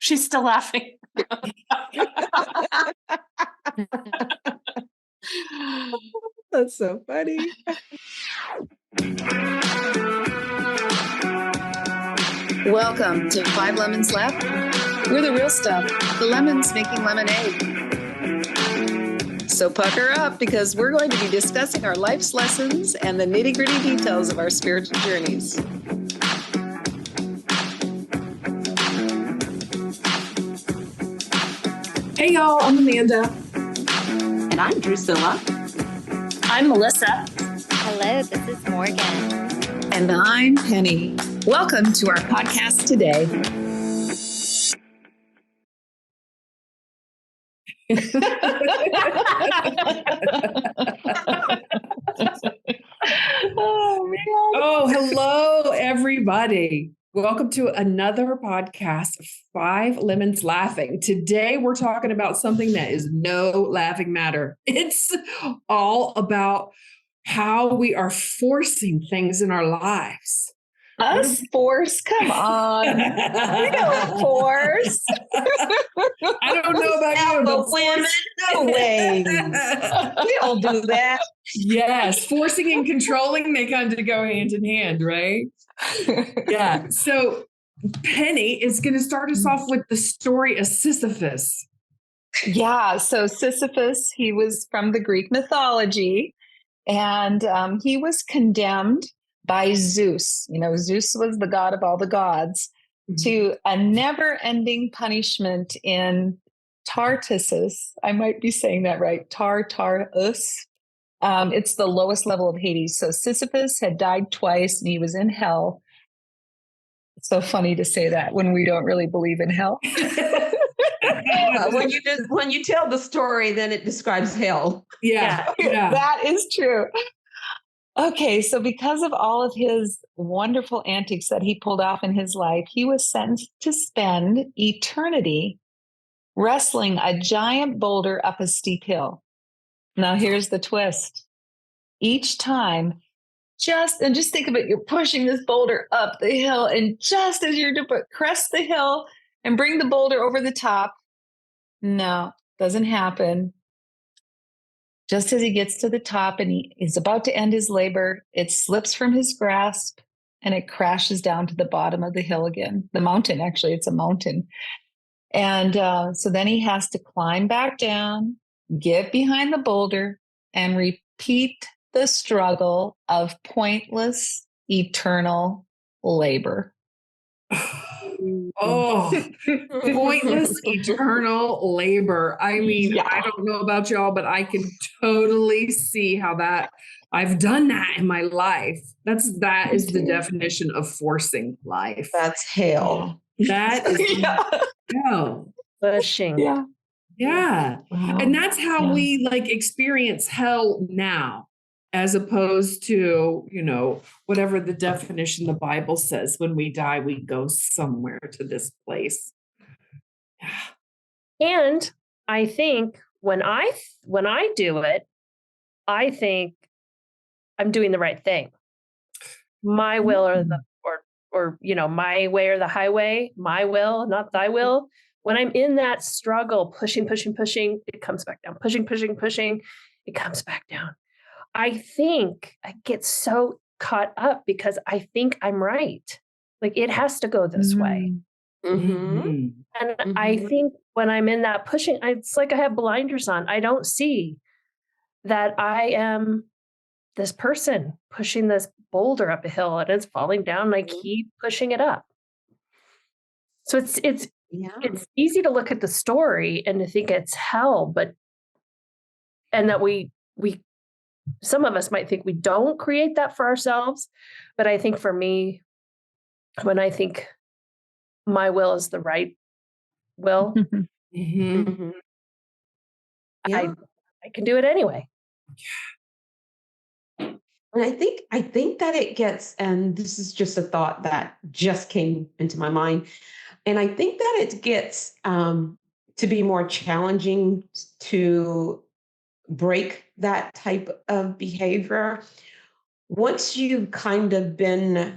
She's still laughing. That's so funny. Welcome to 5 Lemons Left. We're the real stuff, the lemons making lemonade. So pucker up, because we're going to be discussing our life's lessons and the nitty-gritty details of our spiritual journeys. Hey y'all, I'm Amanda. And I'm Drusilla. I'm Melissa. Hello, this is Morgan. And I'm Penny. Welcome to our podcast today. Oh, man. Oh, hello, everybody. Welcome to another podcast, 5 Lemons Laughing. Today, we're talking about something that is no laughing matter. It's all about how we are forcing things in our lives. Us force? Come on. We don't force. I don't know about you, but women, no way. We don't do that. Yes, forcing and controlling, they kind of go hand in hand, right? Yeah. So Penny is going to start us off with the story of Sisyphus. Yeah. So Sisyphus, he was from the Greek mythology, and he was condemned by Zeus. You know, Zeus was the god of all the gods, to a never-ending punishment in Tartarus. I might be saying that right. Tartarus. It's the lowest level of Hades. So Sisyphus had died twice, and he was in hell. It's so funny to say that when we don't really believe in hell. When you tell the story, then it describes hell. Yeah. That is true. Okay, so because of all of his wonderful antics that he pulled off in his life, he was sentenced to spend eternity wrestling a giant boulder up a steep hill. Now, here's the twist. Each time, just think of it, you're pushing this boulder up the hill, and just as you're to crest the hill and bring the boulder over the top, no, doesn't happen. Just as he gets to the top and he is about to end his labor, it slips from his grasp and it crashes down to the bottom of the hill again. The mountain, actually, it's a mountain. And so then he has to climb back down, get behind the boulder, and repeat the struggle of pointless, eternal labor. Oh, pointless, eternal labor. I mean, yeah. I don't know about y'all, but I can totally see how that I've done that in my life. That is the definition of forcing life. That's hell. That is hell. Pushing. Yeah. Yeah. Wow. And that's how we experience hell now, as opposed to, whatever the definition the Bible says, when we die, we go somewhere to this place. And I think when I do it, I think I'm doing the right thing. My will or my way or the highway, my will, not thy will. When I'm in that struggle, pushing, it comes back down. Pushing, it comes back down. I think I get so caught up because I think I'm right. Like, it has to go this way. Mm-hmm. And I think when I'm in that pushing, it's like I have blinders on. I don't see that I am this person pushing this boulder up a hill and it's falling down. And I keep pushing it up. So it's easy to look at the story and to think it's hell, and that we some of us might think we don't create that for ourselves. But I think for me, when I think my will is the right will, I can do it anyway. And I think that it gets, and this is just a thought that just came into my mind, and I think that it gets to be more challenging to break that type of behavior once you've kind of been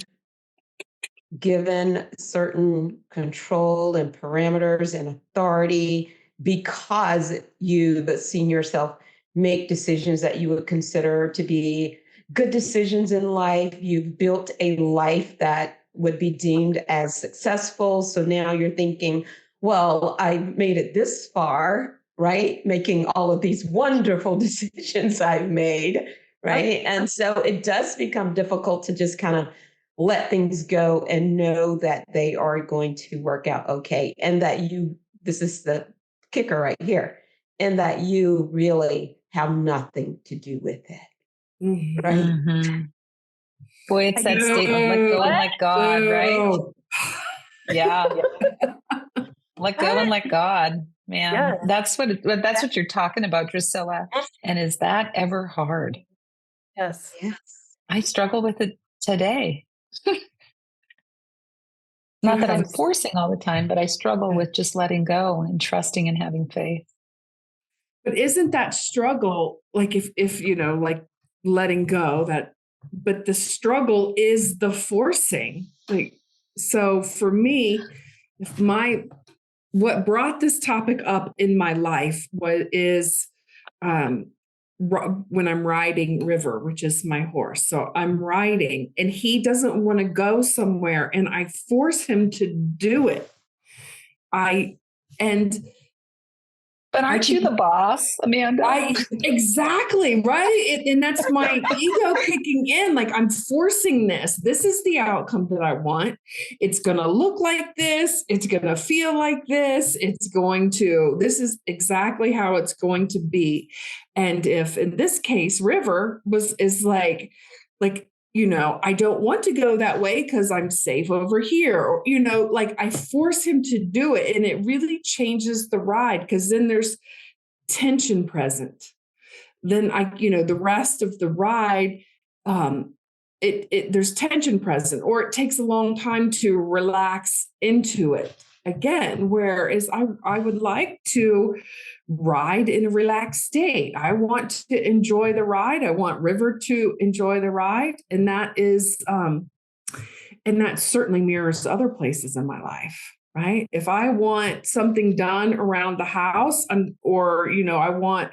given certain control and parameters and authority because you, the senior self, make decisions that you would consider to be good decisions in life. You've built a life that would be deemed as successful. So now you're thinking, well, I made it this far, right? Making all of these wonderful decisions I've made, right? And so it does become difficult to just kind of let things go and know that they are going to work out okay. And that this is the kicker right here, and that you really have nothing to do with it. Mhm. Right. Mm-hmm. Boy, it's that statement, let go and let God, right? No. Yeah. Let go and let God, man. Yeah. That's what you're talking about, Drusilla. And is that ever hard? Yes. Yes. I struggle with it today. Not that I'm Yes. forcing all the time, but I struggle with just letting go and trusting and having faith. But isn't that struggle like if like letting go but the struggle is the forcing. Like, so for me, what brought this topic up in my life is when I'm riding River, which is my horse. So I'm riding and he doesn't want to go somewhere and I force him to do it. But aren't you the boss, Amanda? Exactly, right? And that's my ego kicking in. Like, I'm forcing this. This is the outcome that I want. It's going to look like this. It's going to feel like this. This is exactly how it's going to be. And if in this case, River is like, I don't want to go that way because I'm safe over here. Or, like I force him to do it. And it really changes the ride because then there's tension present. Then the rest of the ride, there's tension present, or it takes a long time to relax into it again. Whereas I would like to ride in a relaxed state. I want to enjoy the ride. I want River to enjoy the ride. And that certainly mirrors other places in my life, right? If I want something done around the house I want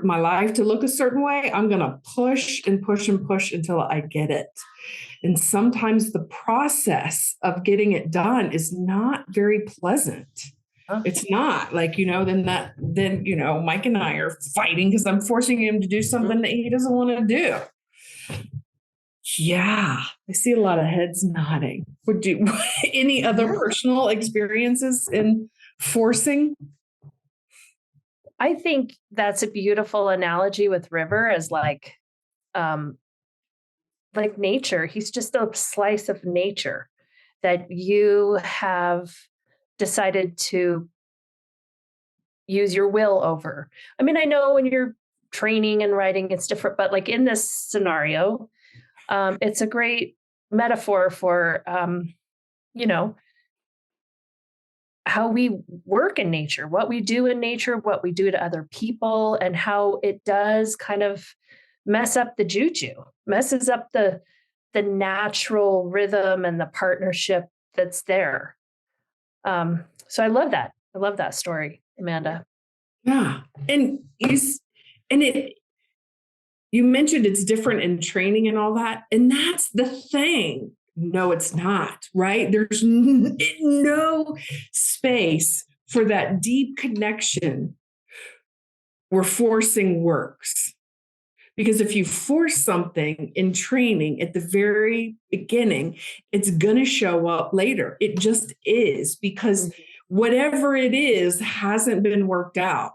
my life to look a certain way, I'm going to push and push and push until I get it. And sometimes the process of getting it done is not very pleasant. It's not like, then Mike and I are fighting because I'm forcing him to do something that he doesn't want to do. Yeah, I see a lot of heads nodding. Would you any other personal experiences in forcing? I think that's a beautiful analogy with River as like nature. He's just a slice of nature that you have decided to use your will over. I mean, I know when you're training and writing, it's different, but like in this scenario, it's a great metaphor for, how we work in nature, what we do in nature, what we do to other people, and how it does kind of mess up the juju, messes up the natural rhythm and the partnership that's there. So I love that. I love that story, Amanda. Yeah. And you mentioned it's different in training and all that. And that's the thing. No, it's not, right? There's no space for that deep connection where forcing works. Because if you force something in training at the very beginning, it's going to show up later. It just is, because whatever it is hasn't been worked out.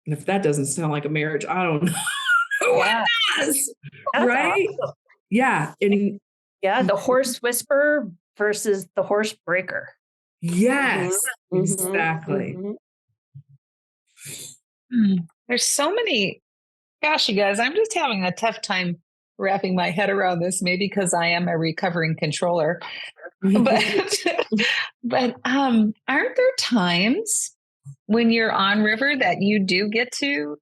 And if that doesn't sound like a marriage, I don't know what does, right? Awesome. Yeah. And the horse whisperer versus the horse breaker. yes, exactly. There's so many. Gosh, you guys, I'm just having a tough time wrapping my head around this, maybe because I am a recovering controller. But aren't there times when you're on River that you do get to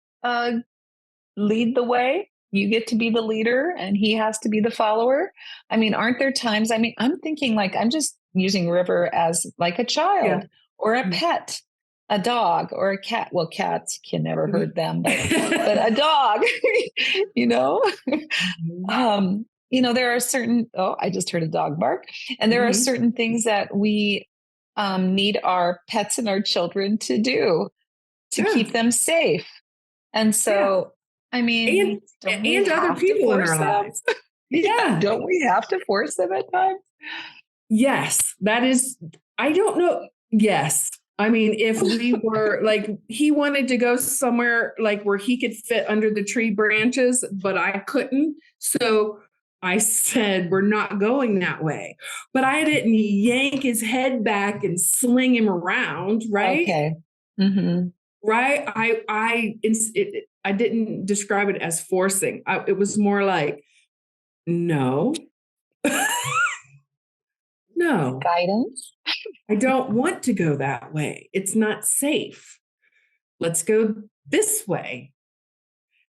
lead the way? you get to be the leader and he has to be the follower. I mean, aren't there times, I mean, I'm thinking like, I'm just using River as like a child or a pet, a dog or a cat. Well, cats can never hurt them, but a dog, you know, there are certain, I just heard a dog bark, and there are certain things that we need our pets and our children to do to keep them safe. And so, I mean, and other people in our lives. Yeah. Don't we have to force them at times? Yes, that is, I don't know. Yes. I mean, if we were like, he wanted to go somewhere like where he could fit under the tree branches, but I couldn't. So I said, we're not going that way. But I didn't yank his head back and sling him around, right? Okay. Mm-hmm. Right. I didn't describe it as forcing. It was more like, no, no. Guidance. I don't want to go that way. It's not safe. Let's go this way.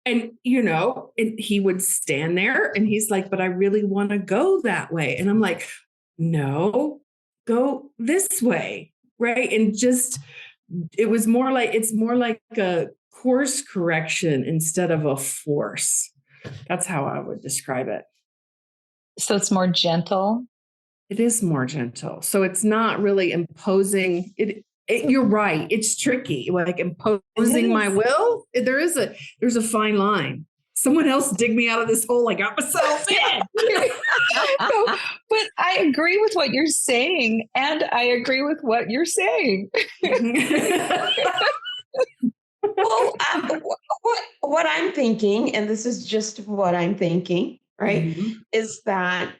And, and he would stand there and he's like, but I really want to go that way. And I'm like, no, go this way. Right. And just, it's more like a course correction instead of a force. That's how I would describe it. So it's more gentle. It is more gentle. So it's not really imposing it. You're right. It's tricky. Like imposing my will. There's a fine line. Someone else dig me out of this hole. I got myself in. No, but I agree with what you're saying, and I agree with what you're saying. Well, what I'm thinking, and this is just what I'm thinking, right, is that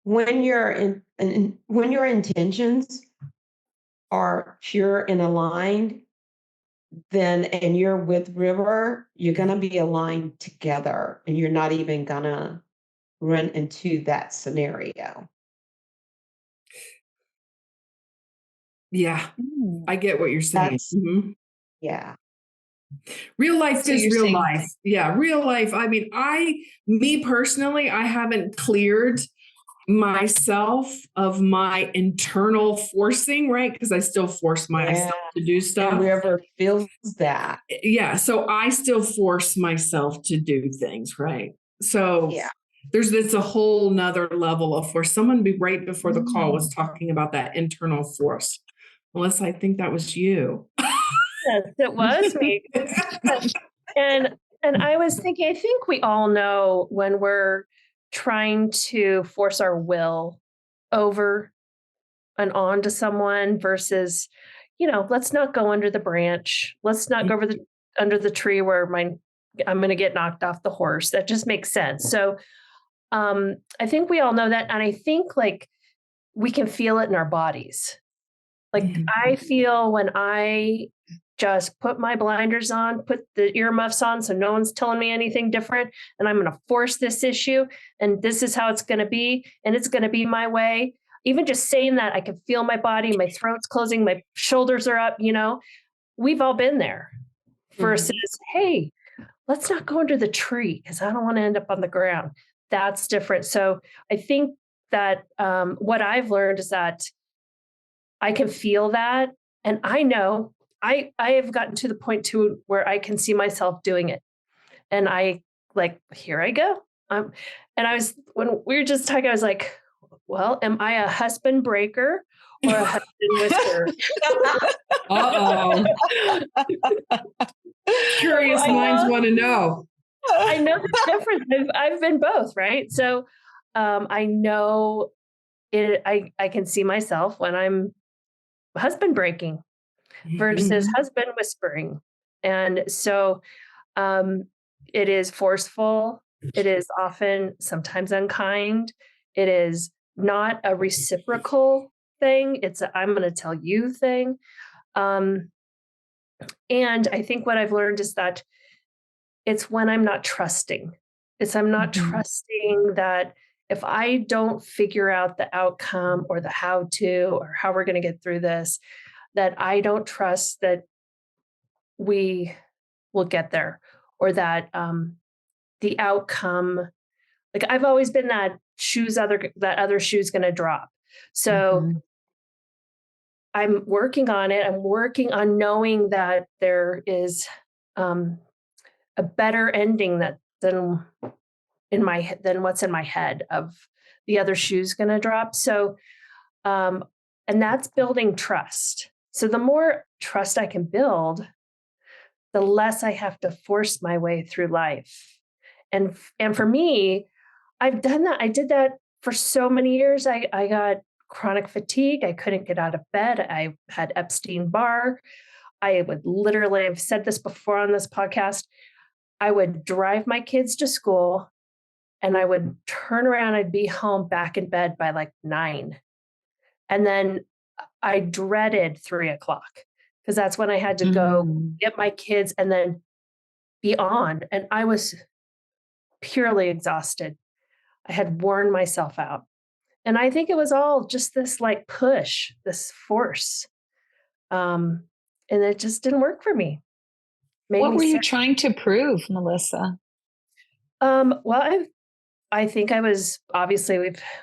when your intentions are pure and aligned, then and you're with River, you're gonna be aligned together, and you're not even gonna run into that scenario. Yeah, I get what you're saying. Yeah. Real life So is you're real saying- life. Yeah, real life. I mean, me personally, I haven't cleared myself of my internal forcing, right? Because I still force myself to do stuff. And River feels that. Yeah. So I still force myself to do things, right? So it's a whole nother level of force. Someone right before the call was talking about that internal force. Melissa, I think that was you. Yes, it was me. and I was thinking, I think we all know when we're trying to force our will over and on to someone versus, let's not go under the branch. Let's not go under the tree where I'm going to get knocked off the horse. That just makes sense. So I think we all know that. And I think like we can feel it in our bodies. Like I feel when I just put my blinders on, put the earmuffs on so no one's telling me anything different, and I'm going to force this issue, and this is how it's going to be, and it's going to be my way. Even just saying that, I can feel my body, my throat's closing, my shoulders are up, we've all been there versus, hey, let's not go under the tree because I don't want to end up on the ground. That's different. So I think that what I've learned is that I can feel that. And I know I have gotten to the point too where I can see myself doing it. And I like, here I go. And when we were just talking, I was like, well, am I a husband breaker or a husband whisperer? Uh-oh. Curious minds want to know. I know the difference. I've been both, right? So I know it. I can see myself when I'm husband breaking versus husband whispering. And so it is forceful. It is often sometimes unkind. It is not a reciprocal thing. It's a I'm going to tell you thing. And I think what I've learned is that it's when I'm not trusting. I'm not trusting that if I don't figure out the outcome or the how to or how we're going to get through this, that I don't trust that we will get there or that the outcome. Like I've always been that other shoe's going to drop. So Mhm. I'm working on it. I'm working on knowing that there is a better ending than than what's in my head of the other shoe's going to drop. So, and that's building trust. So the more trust I can build, the less I have to force my way through life. And for me, I've done that. I did that for so many years. I got chronic fatigue. I couldn't get out of bed. I had Epstein-Barr. I would literally, I've said this before on this podcast, I would drive my kids to school and I would turn around. I'd be home back in bed by like 9. And then I dreaded 3:00 because that's when I had to go Mm. get my kids and then be on. And I was purely exhausted. I had worn myself out. And I think it was all just this like push, this force. Um, and it just didn't work for me. Made What me were you sick. trying to prove, Melissa? Well, I think I was obviously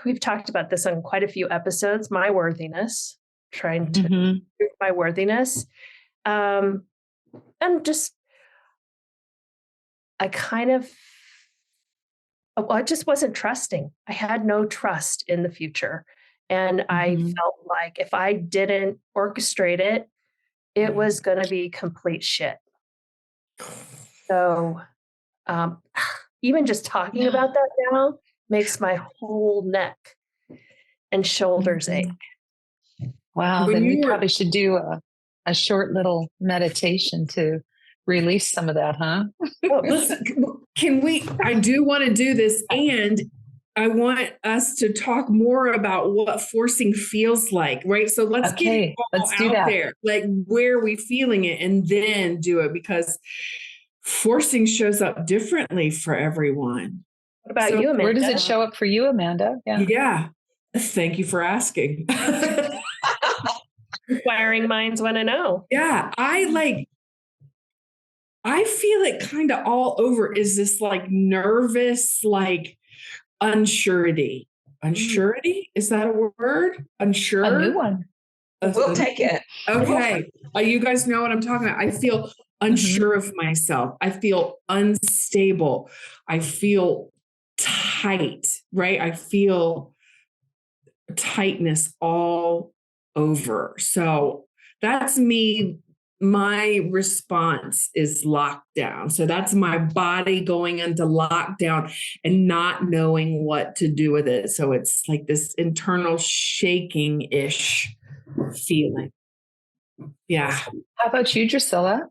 we've talked about this on quite a few episodes. My worthiness, trying to Mhm. prove my worthiness, and just I kind of I just wasn't trusting. I had no trust in the future, and I Mhm. felt like if I didn't orchestrate it, it was going to be complete shit. So um, even just talking Yeah. about that now makes my whole neck and shoulders ache. Mhm. Wow, When then we you were probably should do a short little meditation to release some of that, huh? Oh, listen, can we? I do want to do this, and I want us to talk more about what forcing feels like, right? So let's get it Okay, all let's do out that. there, like where are we feeling it, and then do it because forcing shows up differently for everyone. what about So, you, Where does it Amanda? show up for you, Amanda? Yeah. yeah, thank you for asking. Inquiring minds want to know. Yeah, I feel it kind of all over. Is this like nervous, like unsurety? Unsurety? Is that a word? A new Unsure? one. We'll take it. Okay. You guys know what I'm talking about. I feel Mhm. unsure of myself. I feel unstable. I feel tight, right? I feel tightness all over. So that's me. My response is lockdown. So that's my body going into lockdown and not knowing what to do with it. So it's like this internal shaking ish feeling. Yeah. How about you, Drusilla?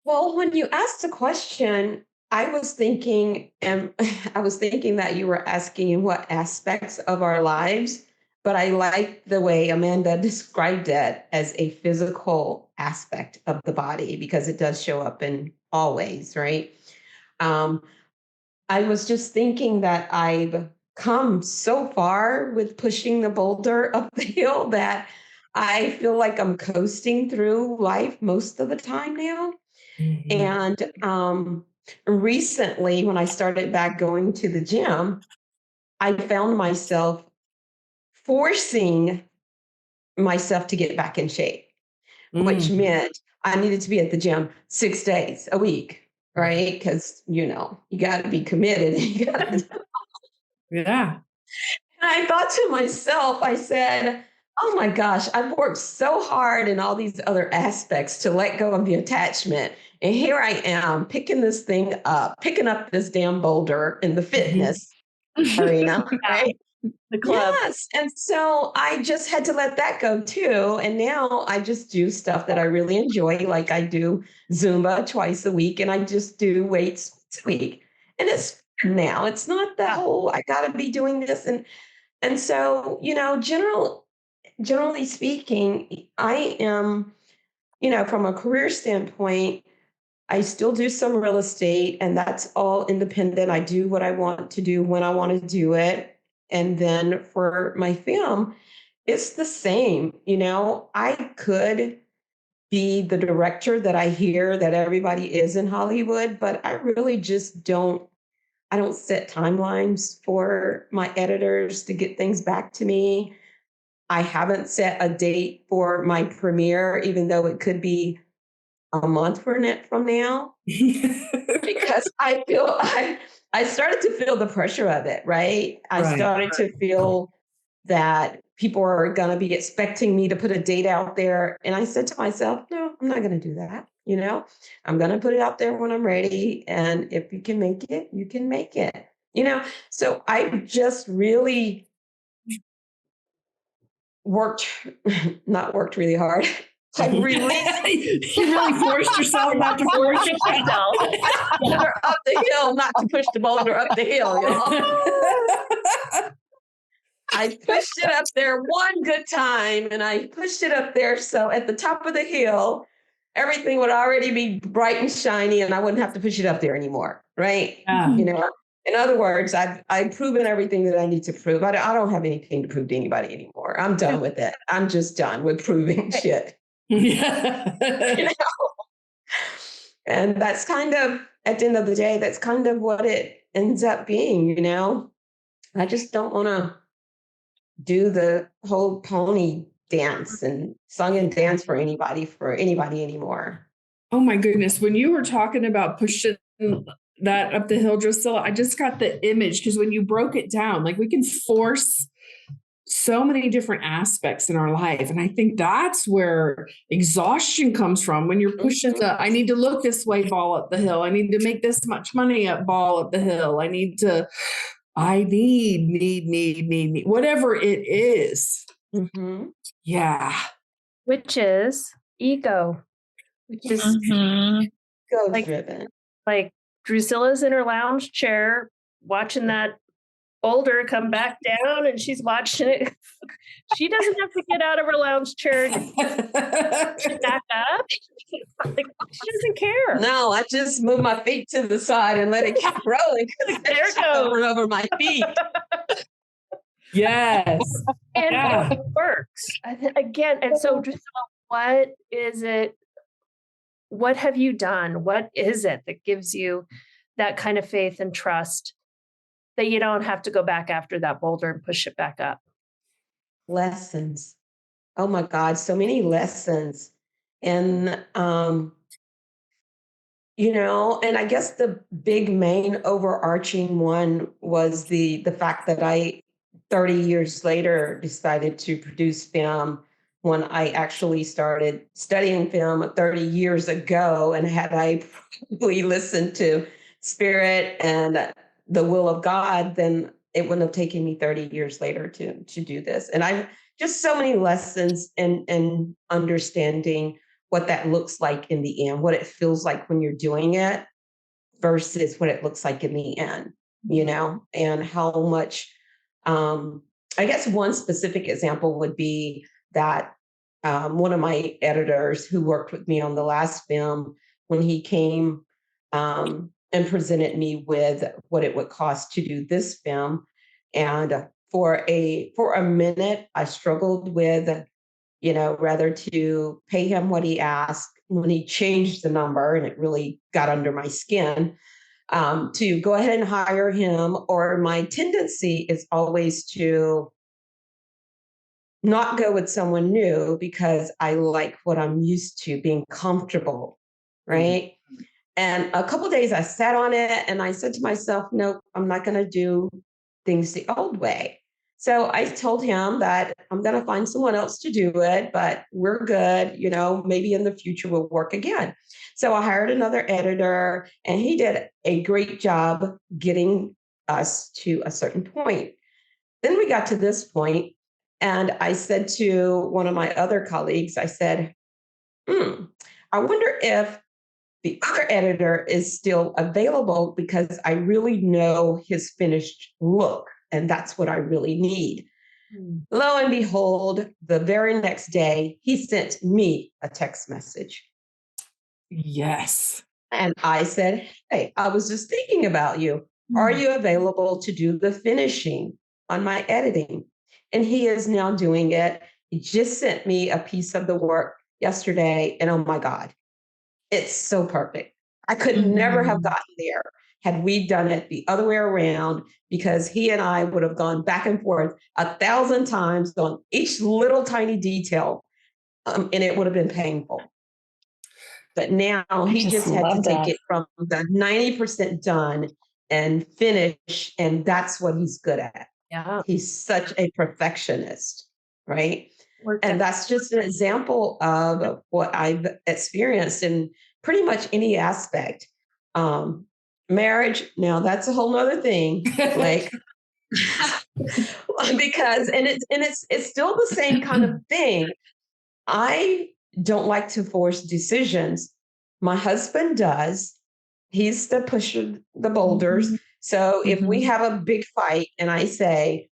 Well, when you asked the question, I was thinking, I was thinking that you were asking in what aspects of our lives, but I like the way Amanda described it as a physical aspect of the body because it does show up in all ways, right? Um, I was just thinking that I've come so far with pushing the boulder up the hill that I feel like I'm coasting through life most of the time now. Mhm. And recently, when I started back going to the gym, I found myself forcing myself to get back in shape, which Mm. meant I needed to be at the gym 6 days a week, right? Because, you got to be committed. You got to Yeah. And I thought to myself, I said, oh my gosh, I've worked so hard in all these other aspects to let go of the attachment. And here I am picking this thing up, picking up this damn boulder in the Mhm. fitness arena, Yeah, right? the club. Yes. And so I just had to let that go too. And now I just do stuff that I really enjoy, like I do Zumba twice a week and I just do weights once a week. And it's now it's not the whole I gotta be doing this. And so, generally speaking, I am, from a career standpoint, I still do some real estate and that's all independent. I do what I want to do when I want to do it. And then for my film, it's the same. I could be the director that I hear that everybody is in Hollywood, but I really just I don't set timelines for my editors to get things back to me. I haven't set a date for my premiere, even though it could be a month from now, because I started to feel the pressure of it, right? I Right. started to feel that people are going to be expecting me to put a date out there. And I said to myself, no, I'm not going to do that. I'm going to put it out there when I'm ready. And if you can make it, you can make it. So I just really not worked really hard. I released. You really forced yourself not to force yourself. Boulder up the hill, not to push the boulder up the hill. I pushed it up there one good time, and I pushed it up there. So at the top of the hill, everything would already be bright and shiny, and I wouldn't have to push it up there anymore. Right. Yeah. In other words, I've proven everything that I need to prove. I don't have anything to prove to anybody anymore. I'm done with it. I'm just done with proving shit. Yeah. And that's kind of, at the end of the day, that's kind of what it ends up being. I just don't want to do the whole pony dance and song and dance for anybody anymore. Oh my goodness. When you were talking about pushing that up the hill, Drusilla, I just got the image, because when you broke it down, like, we can force so many different aspects in our life. And I think that's where exhaustion comes from, when you're pushing I need to look this way ball up the hill. I need to make this much money up ball up the hill. I need, whatever it is. Mm-hmm. Yeah. Which is ego, which is Like, driven. Like Drusilla's in her lounge chair watching that boulder come back down, and she's watching it. She doesn't have to get out of her lounge chair to back up. Like, she doesn't care. No, I just move my feet to the side and let it keep rolling. There it goes. Over my feet. Yes. And it works. Again, and so Drusilla, what is it? What have you done? What is it that gives you that kind of faith and trust that you don't have to go back after that boulder and push it back up? Lessons. Oh my God, so many lessons. And, and I guess the big main overarching one was the fact that I, 30 years later, decided to produce film, when I actually started studying film 30 years ago. And had I probably listened to Spirit and the will of God, then it wouldn't have taken me 30 years later to do this. And I've just so many lessons in understanding what that looks like in the end, what it feels like when you're doing it versus what it looks like in the end, and how much, I guess one specific example would be that one of my editors who worked with me on the last film, when he came and presented me with what it would cost to do this film, and for a minute, I struggled with, rather to pay him what he asked. When he changed the number, and it really got under my skin, to go ahead and hire him, or my tendency is always to not go with someone new because I like what I'm used to, being comfortable, right? Mm-hmm. And a couple of days I sat on it and I said to myself, nope, I'm not going to do things the old way. So I told him that I'm going to find someone else to do it, but we're good. Maybe in the future we'll work again. So I hired another editor, and he did a great job getting us to a certain point. Then we got to this point, and I said to one of my other colleagues, I said, I wonder if the other editor is still available, because I really know his finished look, and that's what I really need. Lo and behold, the very next day, he sent me a text message. Yes. And I said, hey, I was just thinking about you. Are you available to do the finishing on my editing? And he is now doing it. He just sent me a piece of the work yesterday, and oh my God, it's so perfect. I could never have gotten there had we done it the other way around, because he and I would have gone back and forth 1,000 times on each little tiny detail, and it would have been painful. But now he just had to take it from the 90% done and finish, and that's what he's good at. Yeah. He's such a perfectionist, right? And that's just an example of what I've experienced in pretty much any aspect. Marriage, now that's a whole nother thing. Like, because it's still the same kind of thing. I don't like to force decisions. My husband does. He's the pusher, the boulders. So if we have a big fight and I say,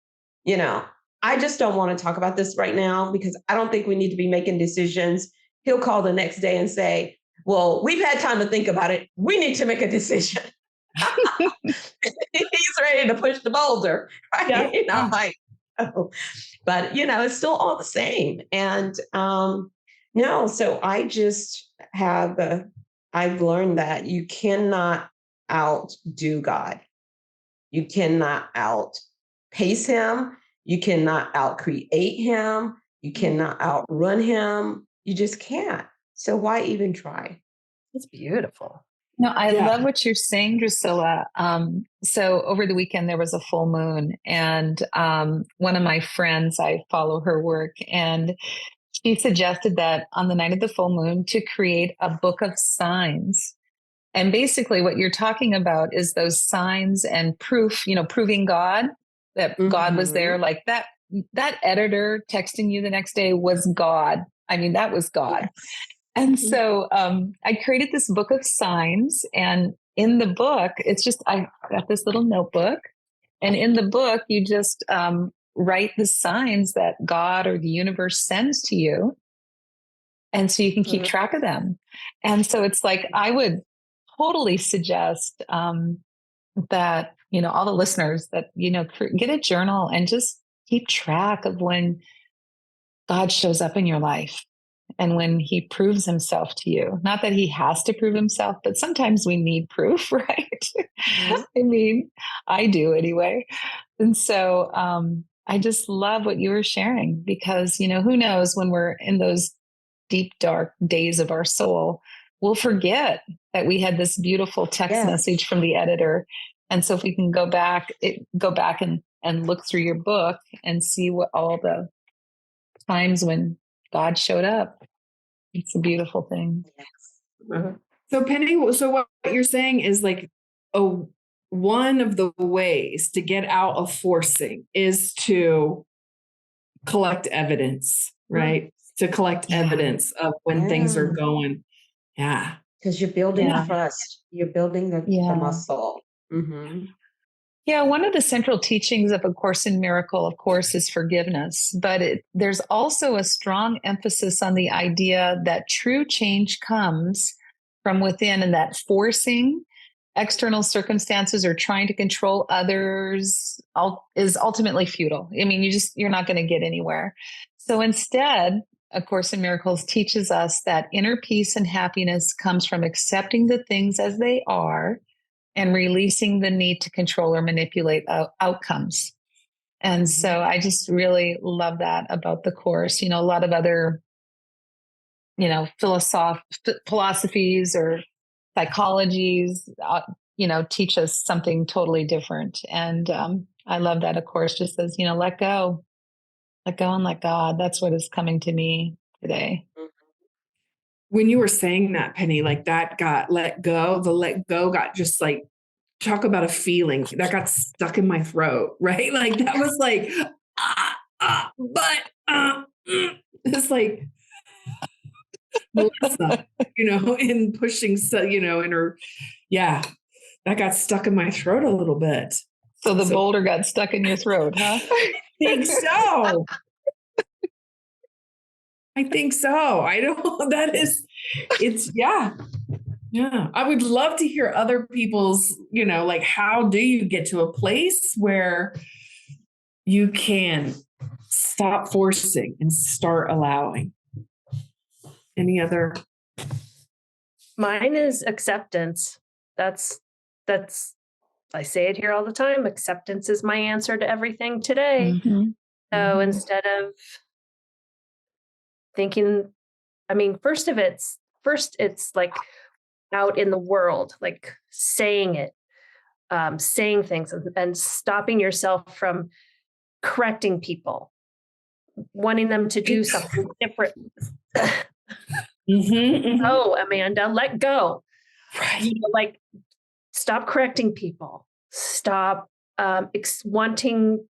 I just don't want to talk about this right now because I don't think we need to be making decisions, he'll call the next day and say, well, we've had time to think about it. We need to make a decision. He's ready to push the boulder, right? Yeah. I'm like, oh. But, it's still all the same. And no, so I just I've learned that you cannot outdo God. You cannot outpace him. You cannot outcreate him. You cannot outrun him. You just can't. So why even try? It's beautiful. No, I love what you're saying, Drusilla. So over the weekend, there was a full moon, and one of my friends, I follow her work, and she suggested that on the night of the full moon to create a book of signs. And basically what you're talking about is those signs and proof, proving God, that God was there. Like that editor texting you the next day was God. I mean, that was God. Yes. And so I created this book of signs, and in the book, I got this little notebook, and in the book, you just write the signs that God or the universe sends to you. And so you can keep track of them. And so it's like, I would totally suggest that, all the listeners that, get a journal and just keep track of when God shows up in your life and when he proves himself to you. Not that he has to prove himself, but sometimes we need proof, right? I mean, I do anyway. And so I just love what you were sharing, because, who knows, when we're in those deep, dark days of our soul, we'll forget that we had this beautiful text message from the editor. And so if we can go back and look through your book and see what all the times when God showed up, it's a beautiful thing. Yes. So Penny, so what you're saying is like, one of the ways to get out of forcing is to collect evidence, right? To collect evidence of when things are going. Yeah. Because you're building trust. You're building the muscle. Mm-hmm. Yeah, one of the central teachings of A Course in Miracle, of course, is forgiveness. But there's also a strong emphasis on the idea that true change comes from within, and that forcing external circumstances or trying to control others is ultimately futile. I mean, you're not going to get anywhere. So instead, A Course in Miracles teaches us that inner peace and happiness comes from accepting the things as they are and releasing the need to control or manipulate outcomes. And so I just really love that about the Course. A lot of other, philosophies or psychologies, teach us something totally different. And I love that A Course just says, let go and let God. That's what is coming to me today. When you were saying that, Penny, like that got let go, the let go got just like, talk about a feeling that got stuck in my throat, right? Like that was like, it's like, Melissa, in pushing, in her, that got stuck in my throat a little bit. So the boulder got stuck in your throat, huh? I think so. I think so. I don't, Yeah. I would love to hear other people's, like, how do you get to a place where you can stop forcing and start allowing? Any other? Mine is acceptance. That's I say it here all the time. Acceptance is my answer to everything today. Mhm. So Mhm. instead of thinking, I mean, first it's like out in the world, like saying it, saying things and stopping yourself from correcting people, wanting them to do something different. Oh, Amanda, let go. Right. You know, like, stop correcting people. Stop wanting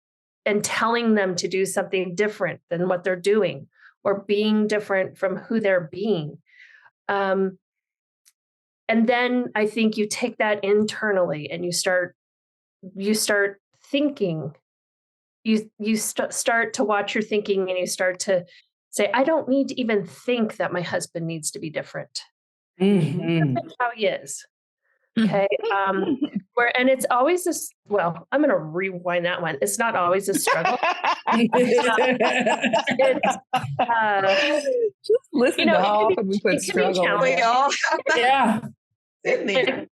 and telling them to do something different than what they're doing or being different from who they're being. And then I think you take that internally and you start thinking. Start to watch your thinking and you start to say, I don't need to even think that my husband needs to be different. Mhm. That's how he is. Okay. And it's always this, well, I'm going to rewind that one. It's not always a struggle. It's, Just listen to how often we put it can be struggle in there. We all Yeah. in there. a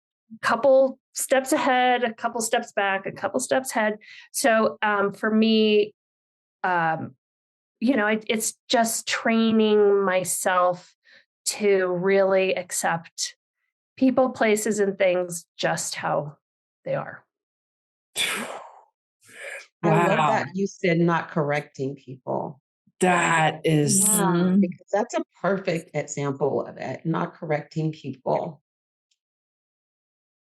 couple steps ahead, a couple steps back, a couple steps ahead. So for me, it's just training myself to really accept people, places, and things just how they are. I love Wow. that you said not correcting people. That is, Yeah, because that's a perfect example of it, not correcting people.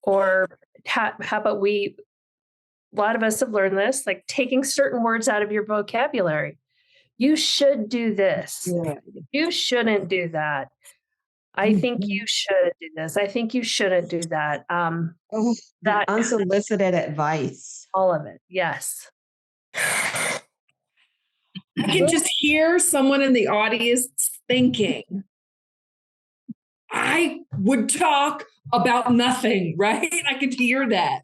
Or how about a lot of us have learned this, like taking certain words out of your vocabulary. You should do this. Yeah. You shouldn't do that. I think you should do this. I think you shouldn't do that. Oh, That unsolicited advice. all of it. Yes. I can just hear someone in the audience thinking, I would talk about nothing, right? I could hear that.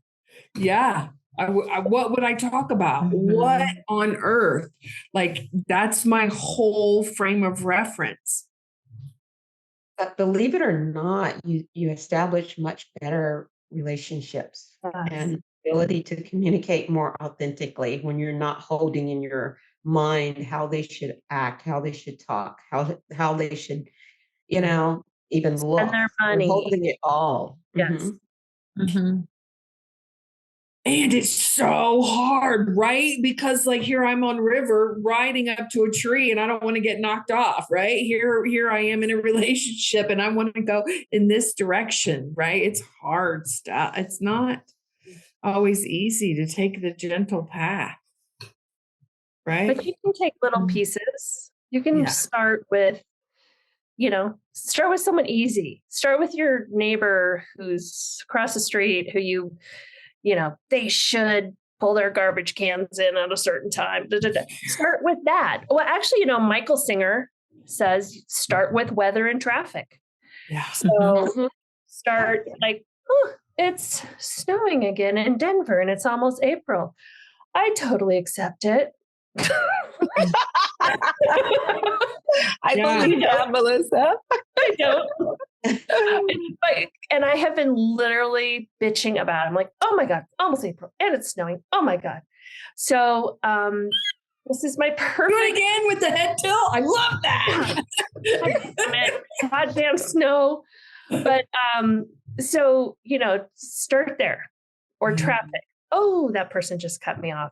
Yeah. What would I talk about? What on earth? Like, that's my whole frame of reference. But believe it or not, you establish much better relationships and ability to communicate more authentically when you're not holding in your mind how they should act, how they should talk, how they should, even Spend look. their You're money. holding it all. Yes. Mhm. And it's so hard, right? Because like here I'm on river riding up to a tree and I don't want to get knocked off, right? Here I am in a relationship and I want to go in this direction, right? It's hard stuff. It's not always easy to take the gentle path, right? But you can take little pieces. You can start with someone easy. Start with your neighbor who's across the street who they should pull their garbage cans in at a certain time. Start with that. Well, actually, Michael Singer says start with weather and traffic. Yeah. So start like, it's snowing again in Denver and it's almost April. I totally accept it. I believe that, Melissa. I don't. And I have been literally bitching about it. I'm like, oh my God, almost April and it's snowing. Oh my God. So this is my perfect. Do it again with the head tilt. I love that. Goddamn snow. But so start there. Or traffic. Oh, that person just cut me off.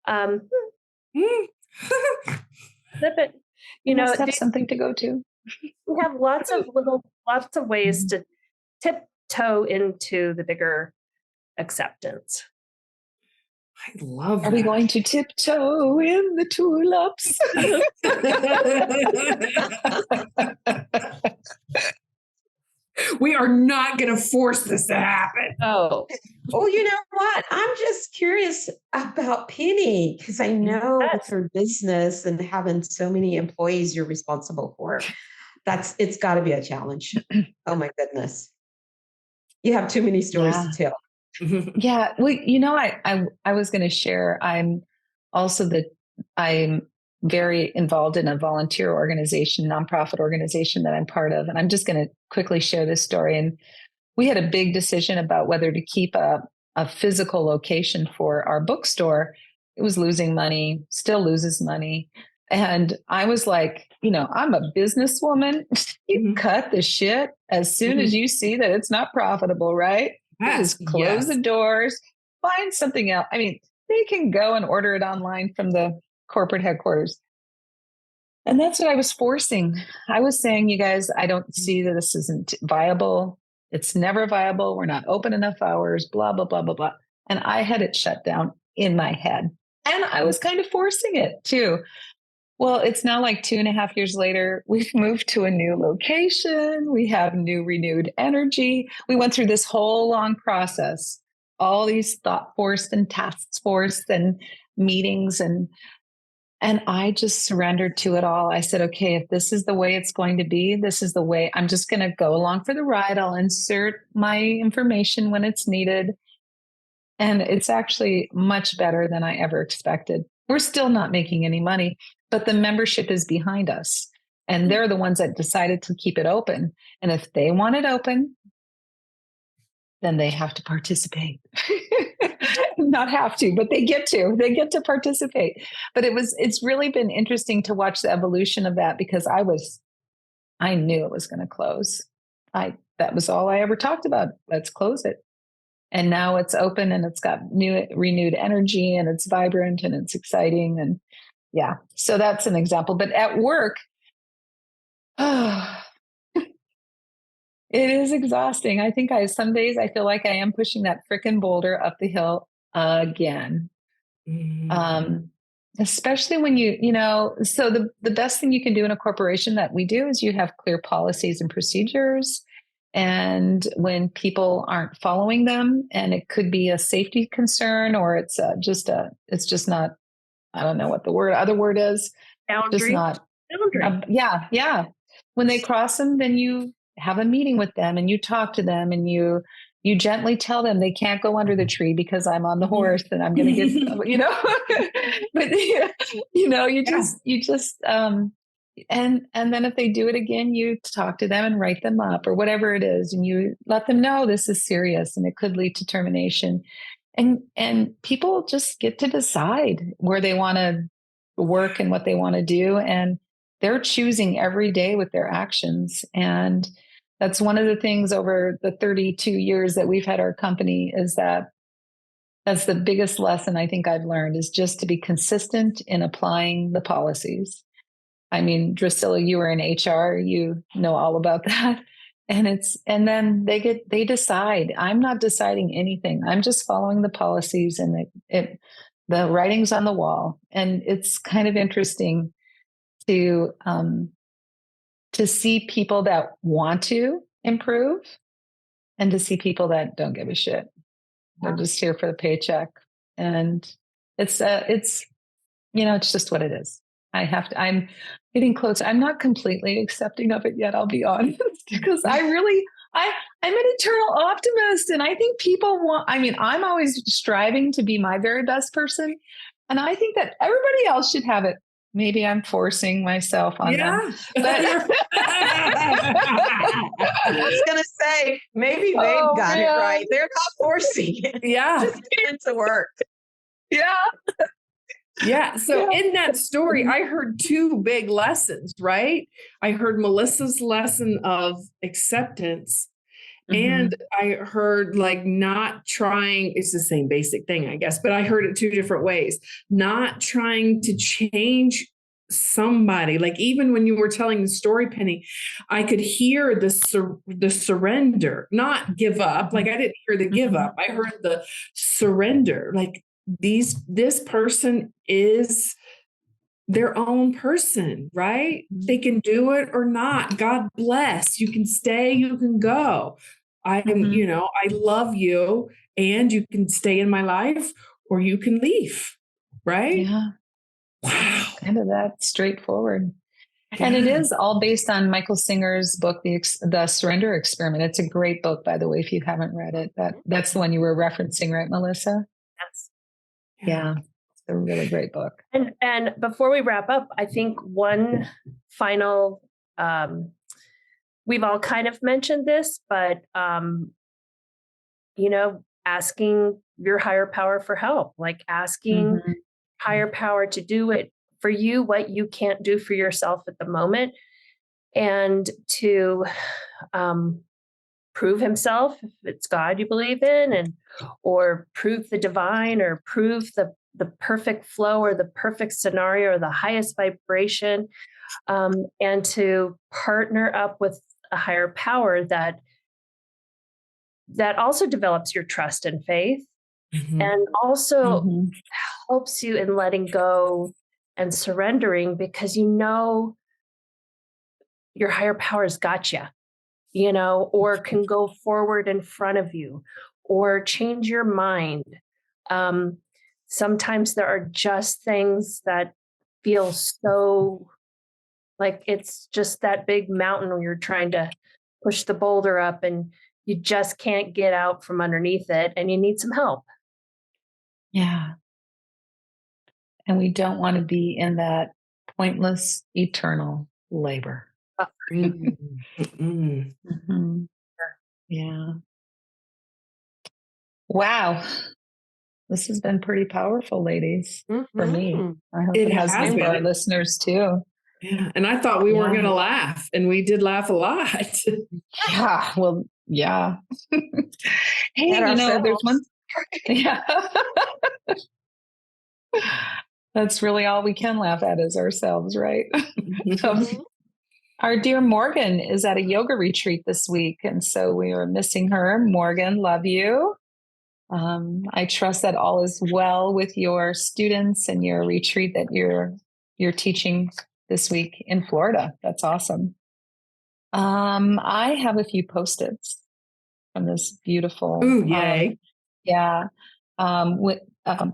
Flip it. Must have something to go to. We have lots of ways to tiptoe into the bigger acceptance. I love Are we going to tiptoe in the tulips? We are not going to force this to happen. Oh. Well, you know what? I'm just curious about Penny because I know with her business and having so many employees you're responsible for, it's got to be a challenge. Oh my goodness. You have too many stories to tell. Yeah. Well, I was going to share, I'm very involved in a volunteer organization, nonprofit organization that I'm part of. And I'm just going to quickly share this story. And we had a big decision about whether to keep a physical location for our bookstore. It was losing money, still loses money. And I was like, I'm a businesswoman. You cut the shit as soon as you see that it's not profitable, right? Yes, Just close the doors, find something else. I mean, they can go and order it online from the corporate headquarters. And that's what I was forcing. I was saying, you guys, I don't see that this isn't viable. It's never viable. We're not open enough hours, blah, blah, blah, blah, blah. And I had it shut down in my head. And I was kind of forcing it too. Well, it's now like 2.5 years later. We've moved to a new location. We have new renewed energy. We went through this whole long process, all these thought forced and tasks forced and meetings. And I just surrendered to it all. I said, okay, if this is the way it's going to be, this is the way. I'm just going to go along for the ride. I'll insert my information when it's needed. And it's actually much better than I ever expected. We're still not making any money, but the membership is behind us. And they're the ones that decided to keep it open. And if they want it open, then they have to participate. Not have to, but they get to participate. But it's really been interesting to watch the evolution of that, because I knew it was going to close. That was all I ever talked about. Let's close it. And now it's open and it's got renewed energy and it's vibrant and it's exciting. And yeah, so that's an example. But at work, it is exhausting. I think some days I feel like I am pushing that frickin' boulder up the hill again. Especially when so the best thing you can do in a corporation that we do is you have clear policies and procedures. And when people aren't following them, and it could be a safety concern, or it's just not, I don't know what the other word is. Boundary. Just not. Boundary. Yeah. When they cross them, then you have a meeting with them and you talk to them and you gently tell them they can't go under the tree because I'm on the horse and I'm going to get, but you just, and then if they do it again, you talk to them and write them up or whatever it is. And you let them know this is serious and it could lead to termination. And people just get to decide where they want to work and what they want to do. And they're choosing every day with their actions. And that's one of the things over the 32 years that we've had our company, is that's the biggest lesson I think I've learned, is just to be consistent in applying the policies. I mean, Drusilla, you were in HR, you know all about that. And then they decide. I'm not deciding anything. I'm just following the policies, and the writing's on the wall. And it's kind of interesting to see people that want to improve and to see people that don't give a shit. They're just here for the paycheck. And it's just what it is. I'm getting close. I'm not completely accepting of it yet, I'll be honest, because I'm an eternal optimist. And I think I'm always striving to be my very best person. And I think that everybody else should have it. Maybe I'm forcing myself on them. But I was going to say, maybe they've got it right. They're not forcing it. Yeah. Just get it to work. Yeah. Yeah. So in that story, I heard two big lessons, right? I heard Melissa's lesson of acceptance. And I heard not trying, it's the same basic thing, I guess, but I heard it two different ways. Not trying to change somebody. Even when you were telling the story, Penny, I could hear the surrender, not give up. I didn't hear the give up. I heard the surrender. This person is their own person, right? They can do it or not. God bless. You can stay, you can go. I love you, and you can stay in my life or you can leave, right? Yeah. Wow. Kind of that straightforward. Yeah. And it is all based on Michael Singer's book, The Surrender Experiment. It's a great book, by the way, if you haven't read it. That's the one you were referencing, right, Melissa? Yes. Yeah. a really great book. And before we wrap up, I think one final, we've all kind of mentioned this, but asking your higher power for help, like asking higher power to do it for you, what you can't do for yourself at the moment, and to prove himself, if it's God you believe in, or prove the divine, or prove the perfect flow, or the perfect scenario, or the highest vibration, and to partner up with a higher power that also develops your trust and faith, and also helps you in letting go and surrendering, because your higher power's got you, or can go forward in front of you, or change your mind. Sometimes there are just things that feel so like it's just that big mountain where you're trying to push the boulder up and you just can't get out from underneath it, and you need some help. Yeah. And we don't want to be in that pointless, eternal labor. Yeah. Wow. This has been pretty powerful, ladies, for me. I hope it has been for our listeners too. Yeah. And I thought we weren't going to laugh, and we did laugh a lot. Yeah. Well, yeah. Hey, there's one. Yeah. That's really all we can laugh at is ourselves, right? Our dear Morgan is at a yoga retreat this week, and so we are missing her. Morgan, love you. I trust that all is well with your students and your retreat that you're teaching this week in Florida. That's awesome. I have a few post-its from this beautiful. Ooh, yay!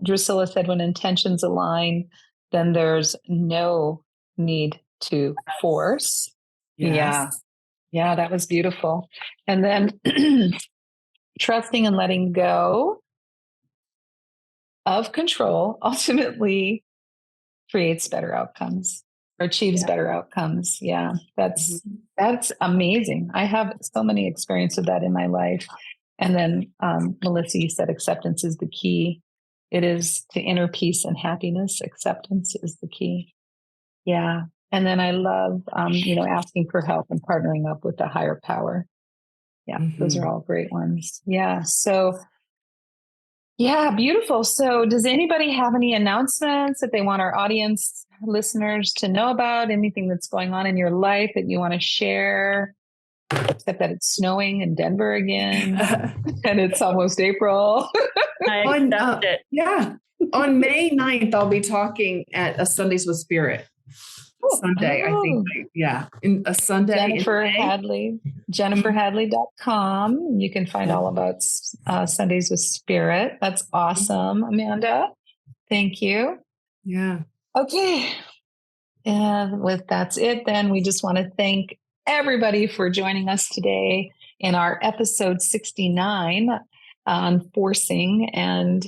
Drusilla said, when intentions align, then there's no need to force. Yes. Yeah, that was beautiful. And then trusting and letting go of control ultimately creates better outcomes or achieves better outcomes. Yeah, that's amazing. I have so many experiences of that in my life. And then Melissa, you said acceptance is the key. It is to inner peace and happiness. Acceptance is the key. Yeah. And then I love, asking for help and partnering up with the higher power. Yeah, those are all great ones. Yeah. So, yeah, beautiful. So does anybody have any announcements that they want our audience listeners to know about? Anything that's going on in your life that you want to share? Except that it's snowing in Denver again and it's almost April. I accept it. Yeah. On May 9th, I'll be talking at a Sundays with Spirit. Sunday, I think. Yeah. In a Sunday. JenniferHadley.com. You can find all about Sundays with Spirit. That's awesome, Amanda. Thank you. Yeah. Okay. And that's it, then we just want to thank everybody for joining us today in our episode 69 on forcing and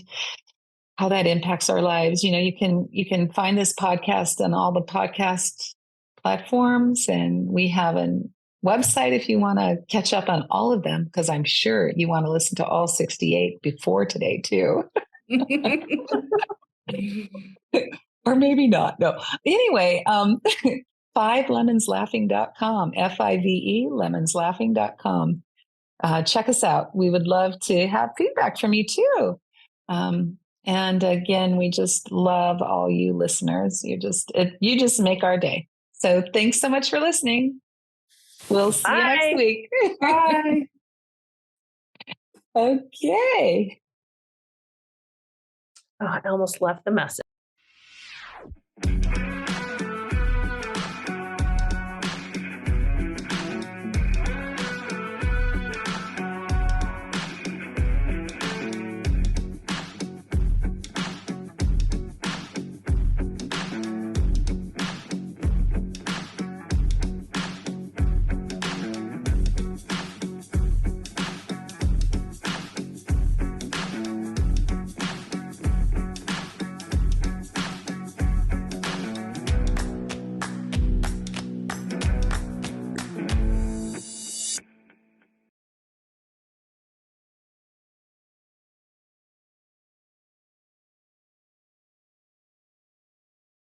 how that impacts our lives. You can find this podcast on all the podcast platforms, and we have a website if you want to catch up on all of them, because I'm sure you want to listen to all 68 before today too. Or maybe not. No. Anyway, 5lemonslaughing.com, FIVE lemonslaughing.com. Check us out. We would love to have feedback from you too. And again, we just love all you listeners. You just make our day. So thanks so much for listening. We'll see you next week. Bye. Okay. Oh, I almost left the message.